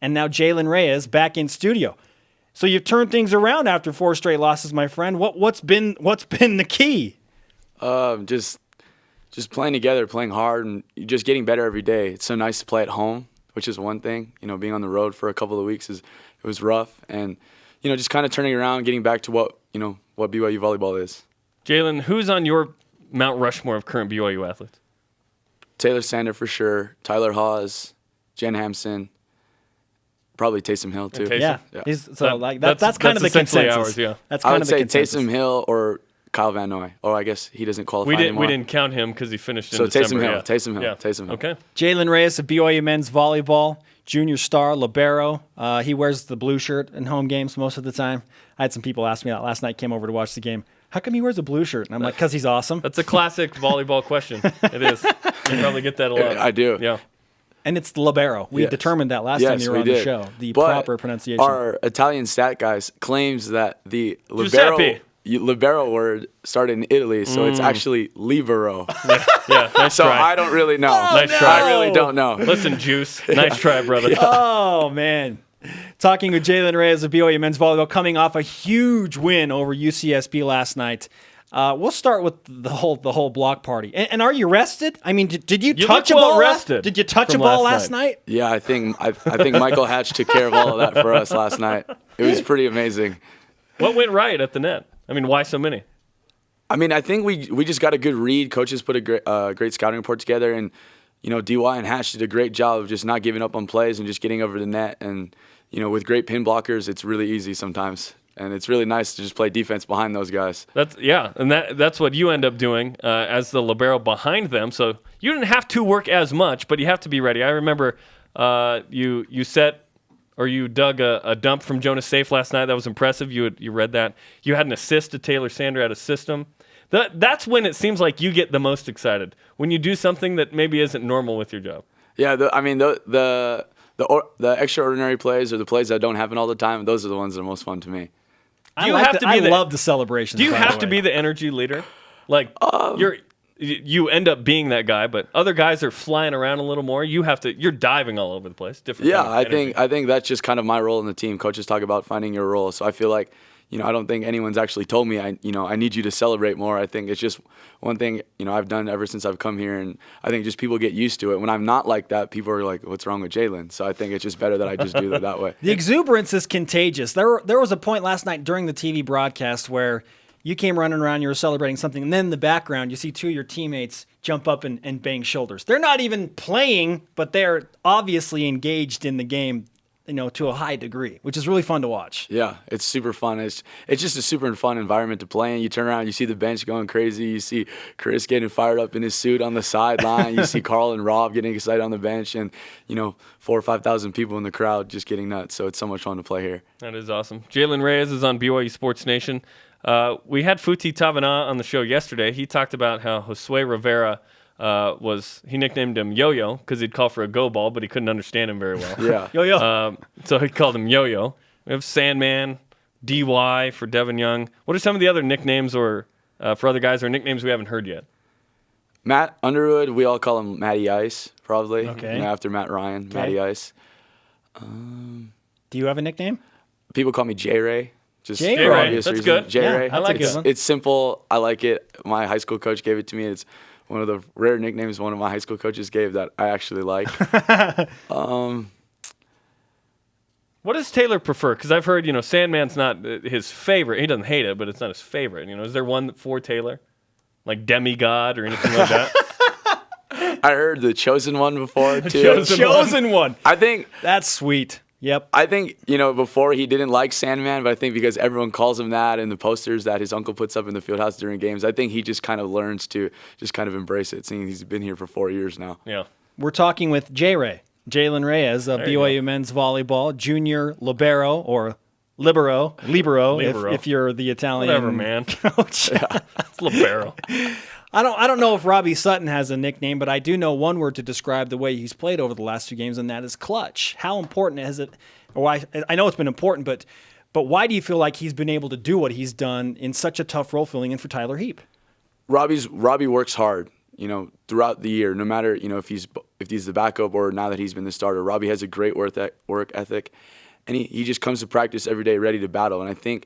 And now Jaylen Reyes back in studio. So you've turned things around after 4 straight losses, my friend. What's been the key? Just playing together, playing hard, and just getting better every day. It's so nice to play at home, which is one thing. Being on the road for a couple of weeks it was rough, and just kind of turning around, getting back to what BYU volleyball is. Jaylen, who's on your Mount Rushmore of current BYU athletes? Taylor Sander for sure, Tyler Hawes, Jen Hampson, probably Taysom Hill too. Yeah. That's kind of the consensus. Ours, yeah. That's I kind would of the say consensus. Taysom Hill or Kyle Van Noy. Or I guess he doesn't qualify anymore. We didn't count him because he finished in so December. Taysom Hill. Yeah. Taysom Hill. Okay. Jaylen Reyes of BYU men's volleyball, junior star, libero. He wears the blue shirt in home games most of the time. I had some people ask me that last night, came over to watch the game. How come he wears a blue shirt? And I'm like, because he's awesome. That's a classic volleyball question. It is. You probably get that a lot. I do. Yeah. And it's the libero. We determined that last time you were on the show. The proper pronunciation. Our Italian stat guys claims that the libero word started in Italy, so it's actually libero. Yeah, nice so try. I don't really know. Nice try. I really don't know. Listen, Juice. Nice try, brother. Oh, man. Talking with Jaylen Reyes of BYU men's volleyball, coming off a huge win over UCSB last night. We'll start with the whole block party. And are you rested? I mean, did you touch a ball? Did you touch a ball last night? Yeah, I think Michael Hatch took care of all of that for us last night. It was pretty amazing. What went right at the net? I mean, why so many? I mean, I think we just got a good read. Coaches put a great scouting report together, and DY and Hatch did a great job of just not giving up on plays and just getting over the net. And with great pin blockers, it's really easy sometimes. And it's really nice to just play defense behind those guys. That's what you end up doing as the libero behind them. So you didn't have to work as much, but you have to be ready. I remember you dug a dump from Jonas Safe last night. That was impressive. You read that. You had an assist to Taylor Sander at a system. That's when it seems like you get the most excited, when you do something that maybe isn't normal with your job. Yeah, the extraordinary plays or the plays that don't happen all the time, those are the ones that are most fun to me. I love the celebrations. Do you have to be the energy leader? Like you end up being that guy, but other guys are flying around a little more. You're diving all over the place. Different. Yeah, I think that's just kind of my role in the team. Coaches talk about finding your role, so I feel like I don't think anyone's actually told me I need you to celebrate more. I think it's just one thing I've done ever since I've come here, and I think just people get used to it. When I'm not like that, people are like, "What's wrong with Jaylen?" So I think it's just better that I just do it that way. The exuberance is contagious. There was a point last night during the TV broadcast where you came running around, you were celebrating something, and then in the background you see 2 of your teammates jump up and bang shoulders. They're not even playing, but they're obviously engaged in the game, to a high degree, which is really fun to watch. Yeah, it's super fun. It's just a super fun environment to play in. You turn around, you see the bench going crazy. You see Chris getting fired up in his suit on the sideline. You see Carl and Rob getting excited on the bench, and 4,000 or 5,000 people in the crowd just getting nuts. So it's so much fun to play here. That is awesome. Jaylen Reyes is on BYU Sports Nation. We had Futi Tavana on the show yesterday. He talked about how Josue Rivera he nicknamed him Yo-Yo because he'd call for a go ball, but he couldn't understand him very well. Yeah. Yo-Yo. So he called him Yo-Yo. We have Sandman, DY for Devin Young. What are some of the other nicknames or for other guys or nicknames we haven't heard yet? Matt Underwood, we all call him Matty Ice, probably. Okay. After Matt Ryan, okay. Matty Ice. Do you have a nickname? People call me J-Ray. Just J-Ray. for obvious That's reasons. good. J-Ray. Yeah, I like it. It's simple. I like it. My high school coach gave it to me. It's one of the rare nicknames one of my high school coaches gave that I actually like. What does Taylor prefer? Because I've heard, Sandman's not his favorite. He doesn't hate it, but it's not his favorite. Is there one for Taylor? Like demigod or anything like that? I heard the chosen one before, too. Chosen one. I think that's sweet. Yep. I think, before he didn't like Sandman, but I think because everyone calls him that and the posters that his uncle puts up in the field house during games, I think he just kind of learns to just kind of embrace it, seeing he's been here for 4 years now. Yeah. We're talking with Jaylen Reyes of BYU men's volleyball, junior libero or libero, if you're the Italian. Whatever, man. Coach. It's libero. I don't know if Robbie Sutton has a nickname, but I do know one word to describe the way he's played over the last 2 games, and that is clutch. How important is it? I know it's been important, but why do you feel like he's been able to do what he's done in such a tough role filling in for Tyler Heap? Robbie works hard. throughout the year, no matter, if he's the backup or now that he's been the starter. Robbie has a great work ethic, and he just comes to practice every day ready to battle. And I think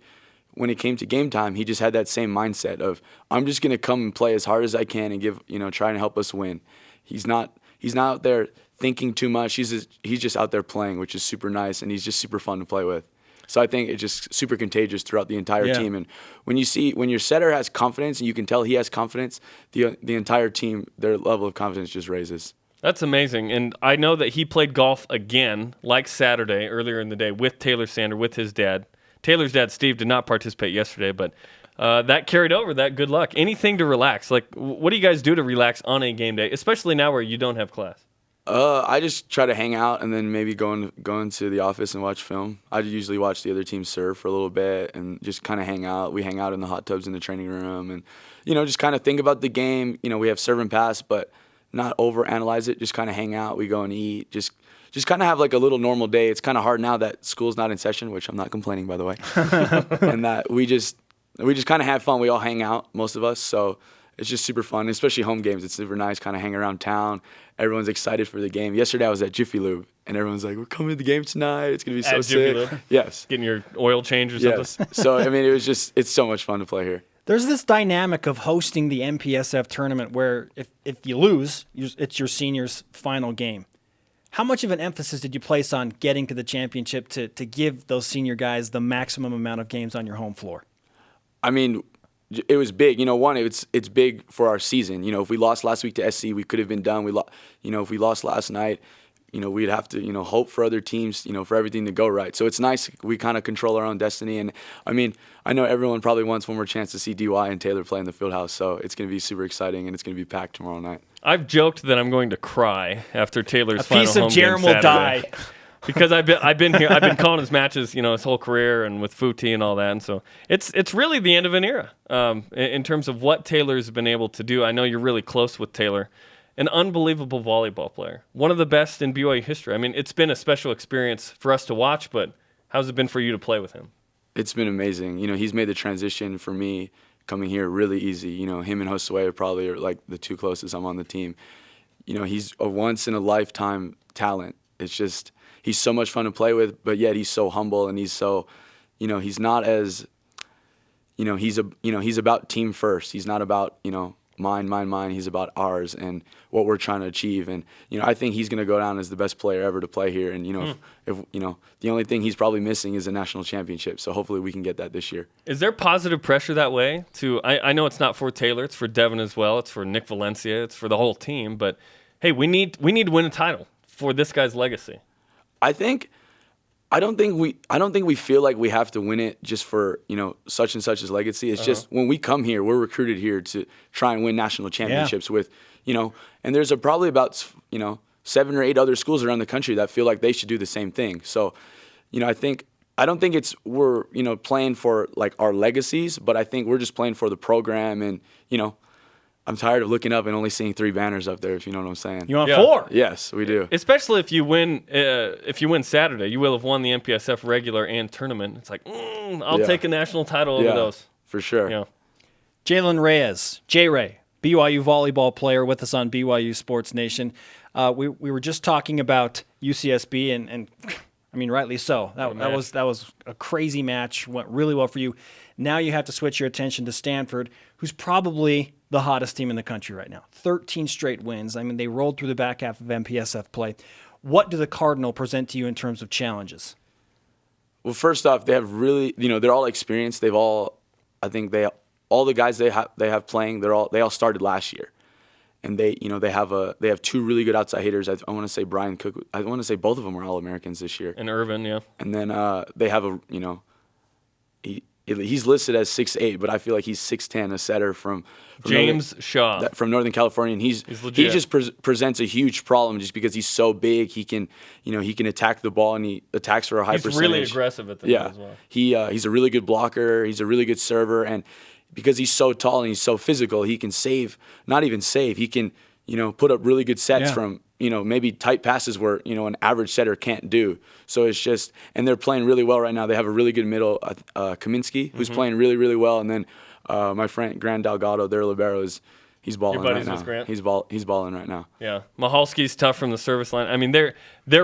when it came to game time, he just had that same mindset of, I'm just going to come and play as hard as I can and try and help us win. He's not out there thinking too much. He's just out there playing, which is super nice, and he's just super fun to play with. So I think it's just super contagious throughout the entire team. And when your setter has confidence, and you can tell he has confidence, the entire team, their level of confidence just raises. That's amazing. And I know that he played golf again, like Saturday, earlier in the day, with Taylor Sander, with his dad. Taylor's dad, Steve, did not participate yesterday, but that carried over, that good luck. Anything to relax. Like, what do you guys do to relax on a game day, especially now where you don't have class? I just try to hang out and then maybe go into the office and watch film. I usually watch the other team serve for a little bit and just kind of hang out. We hang out in the hot tubs in the training room and, just kind of think about the game. We have serve and pass, but not overanalyze it. Just kind of hang out. We go and eat. Just kind of have like a little normal day. It's kind of hard now that school's not in session, which I'm not complaining, by the way. And that we just kind of have fun. We all hang out, most of us. So it's just super fun, especially home games. It's super nice, kind of hang around town. Everyone's excited for the game. Yesterday I was at Jiffy Lube, and everyone's like, we're coming to the game tonight. It's going to be so sick. Lube? Yes. Getting your oil change or something? Yes. So, it's so much fun to play here. There's this dynamic of hosting the MPSF tournament where if you lose, it's your senior's final game. How much of an emphasis did you place on getting to the championship to give those senior guys the maximum amount of games on your home floor? It was big. It's big for our season. If we lost last week to SC, we could have been done. If we lost last night, we'd have to, hope for other teams, for everything to go right. So it's nice. We kind of control our own destiny. And, I know everyone probably wants one more chance to see DY and Taylor play in the Fieldhouse. So it's going to be super exciting, and it's going to be packed tomorrow night. I've joked that I'm going to cry after Taylor's final home game Saturday. A piece of Jarom will die. Because I've been here, I've been calling his matches, his whole career, and with Futi and all that, and so it's really the end of an era in terms of what Taylor's been able to do. I know you're really close with Taylor, an unbelievable volleyball player, one of the best in BYU history. It's been a special experience for us to watch, but how's it been for you to play with him? It's been amazing. He's made the transition for me coming here really easy. Him and Josue probably are like the two closest I'm on the team. He's a once in a lifetime talent. It's just. He's so much fun to play with, but yet he's so humble, and he's so, he's not as, he's about team first. He's not about, mine. He's about ours and what we're trying to achieve. And, I think he's going to go down as the best player ever to play here. And, if the only thing he's probably missing is a national championship. So hopefully we can get that this year. Is there positive pressure that way? I know it's not for Taylor. It's for Devin as well. It's for Nick Valencia. It's for the whole team. But, hey, we need to win a title for this guy's legacy. I don't think we feel like we have to win it just for, such and such as legacy. It's just when we come here, we're recruited here to try and win national championships with, and there's probably about, 7 or 8 other schools around the country that feel like they should do the same thing. So, I don't think we're playing for like our legacies, but I think we're just playing for the program and, I'm tired of looking up and only seeing 3 banners up there, if you know what I'm saying. You want 4? Yes, we do. Especially if you win Saturday, you will have won the MPSF regular and tournament. It's like, I'll take a national title over those. For sure. Yeah. Jaylen Reyes, J-Ray, BYU volleyball player with us on BYU Sports Nation. We were just talking about UCSB, and rightly so. That was a crazy match. Went really well for you. Now you have to switch your attention to Stanford, who's probably the hottest team in the country right now. 13 straight wins. They rolled through the back half of MPSF play. What do the Cardinal present to you in terms of challenges? Well, first off, they have really, they're all experienced. All the guys they have playing, they all started last year. And they have 2 really good outside hitters. I want to say Brian Cook. I want to say both of them were All-Americans this year. And Irvin, yeah. And then they have he's listed as 6'8", but I feel like he's 6'10", a setter from James Shaw from Northern California, and he just presents a huge problem just because he's so big. He can attack the ball, and he attacks for a high percentage. He's really aggressive at the net as well. He's a really good blocker. He's a really good server, and because he's so tall and he's so physical, he can he can put up really good sets from maybe tight passes where an average setter can't do. So it's just, and they're playing really well right now. They have a really good middle, Kaminsky, who's playing really, really well, and then my friend Grand Delgado, their libero, He's balling Your buddies right with now. Grant? He's balling right now. Yeah, Mahalski's tough from the service line. I mean, they're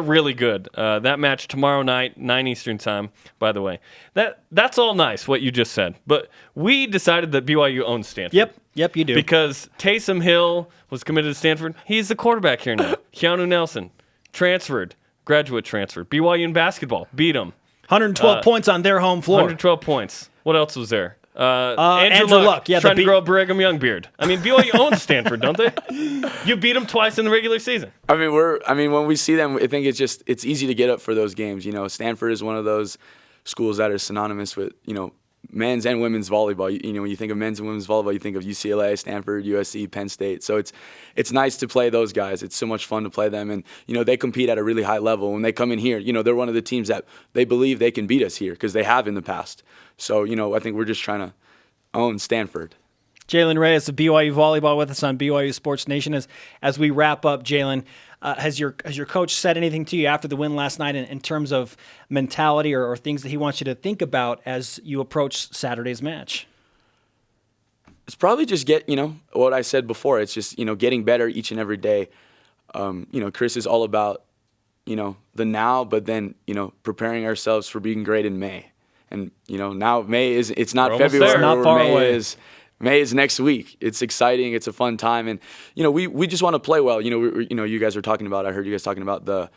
really good. That match tomorrow night, 9 Eastern time. By the way, that's all nice what you just said, but we decided that BYU owns Stanford. Yep, you do. Because Taysom Hill was committed to Stanford. He's the quarterback here now. Keanu Nelson transferred, graduate transfer. BYU in basketball beat him. 112 points on their home floor. 112 points. What else was there? Andrew Luck, trying to grow a Brigham Young beard. I mean, BYU owns Stanford, don't they? You beat them twice in the regular season. I mean, when we see them, I think it's easy to get up for those games. You know, Stanford is one of those schools that are synonymous with, you know, men's and women's volleyball. You know, when you think of men's and women's volleyball, you think of UCLA, Stanford, USC, Penn State. So it's nice to play those guys. It's so much fun to play them, and you know they compete at a really high level. When they come in here, you know they're one of the teams that they believe they can beat us here because they have in the past. So you know I think we're just trying to own Stanford. Jaylen Reyes of BYU Volleyball with us on BYU Sports Nation. As we wrap up, Jaylen, has your coach said anything to you after the win last night in terms of mentality or things that he wants you to think about as you approach Saturday's match? It's probably just what I said before. It's just, you know, getting better each and every day. You know, Chris is all about, you know, the now, but then, you know, preparing ourselves for being great in May. And, you know, now it's not February. It's not far away. May is next week. It's exciting. It's a fun time, and you know we just want to play well. You know, you guys are talking about. I heard you guys talking about the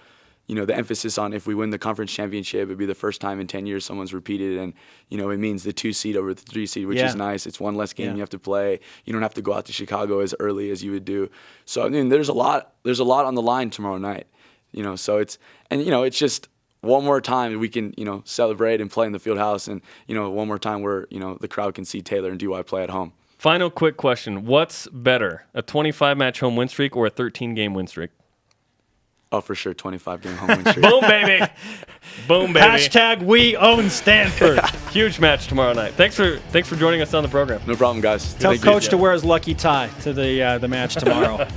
emphasis on if we win the conference championship, it'd be the first time in 10 years someone's repeated, and you know it means the 2 seed over the 3 seed, which is nice. It's one less game you have to play. You don't have to go out to Chicago as early as you would do. So I mean, there's a lot on the line tomorrow night. You know, so it's just one more time we can, you know, celebrate and play in the field house, and, you know, one more time where, you know, the crowd can see Taylor and DY play at home. Final quick question. What's better, a 25-match home win streak or a 13-game win streak? Oh, for sure, 25-game home win streak. Boom, baby. Boom, baby. Hashtag we own Stanford. Huge match tomorrow night. Thanks for joining us on the program. No problem, guys. Tell Coach to wear his lucky tie to the match tomorrow.